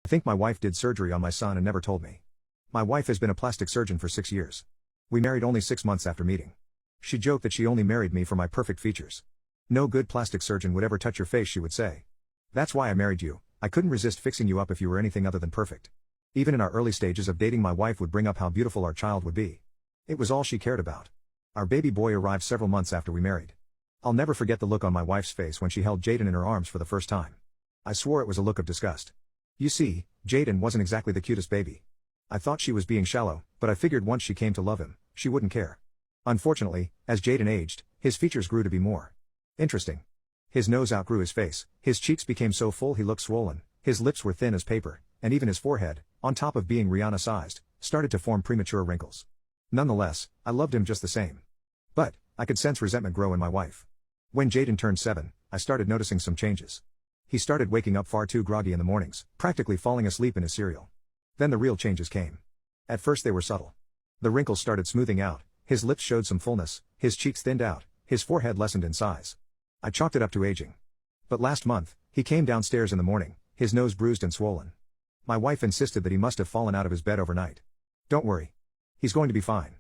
I think my wife did surgery on my son and never told me. My wife has been a plastic surgeon for 6 years. We married only 6 months after meeting. She joked that she only married me for my perfect features. No good plastic surgeon would ever touch your face, she would say. That's why I married you. I couldn't resist fixing you up if you were anything other than perfect. Even in our early stages of dating, my wife would bring up how beautiful our child would be. It was all she cared about. Our baby boy arrived several months after we married. I'll never forget the look on my wife's face when she held Jaden in her arms for the first time. I swore it was a look of disgust. You see, Jaden wasn't exactly the cutest baby. I thought she was being shallow, but I figured once she came to love him, she wouldn't care. Unfortunately, as Jaden aged, his features grew to be more interesting. His nose outgrew his face, his cheeks became so full he looked swollen, his lips were thin as paper, and even his forehead, on top of being Rihanna-sized, started to form premature wrinkles. Nonetheless, I loved him just the same. But, I could sense resentment grow in my wife. When Jaden turned 7, I started noticing some changes. He started waking up far too groggy in the mornings, practically falling asleep in his cereal. Then the real changes came. At first they were subtle. The wrinkles started smoothing out, his lips showed some fullness, his cheeks thinned out, his forehead lessened in size. I chalked it up to aging. But last month, he came downstairs in the morning, his nose bruised and swollen. My wife insisted that he must have fallen out of his bed overnight. Don't worry. He's going to be fine.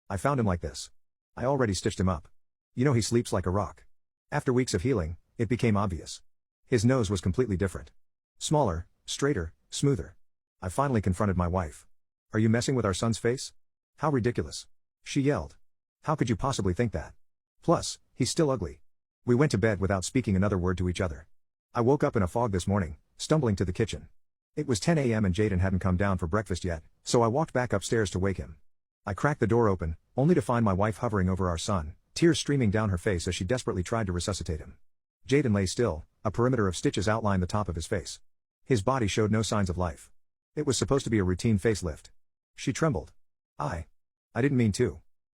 I found him like this. I already stitched him up. You know he sleeps like a rock. After weeks of healing, it became obvious. His nose was completely different. Smaller, straighter, smoother. I finally confronted my wife. Are you messing with our son's face? How ridiculous. She yelled. How could you possibly think that? Plus, he's still ugly. We went to bed without speaking another word to each other. I woke up in a fog this morning, stumbling to the kitchen. It was 10 a.m. and Jaden hadn't come down for breakfast yet, so I walked back upstairs to wake him. I cracked the door open, only to find my wife hovering over our son, tears streaming down her face as she desperately tried to resuscitate him. Jaden lay still, a perimeter of stitches outlined the top of his face. His body showed no signs of life. It was supposed to be a routine facelift. She trembled. I didn't mean to.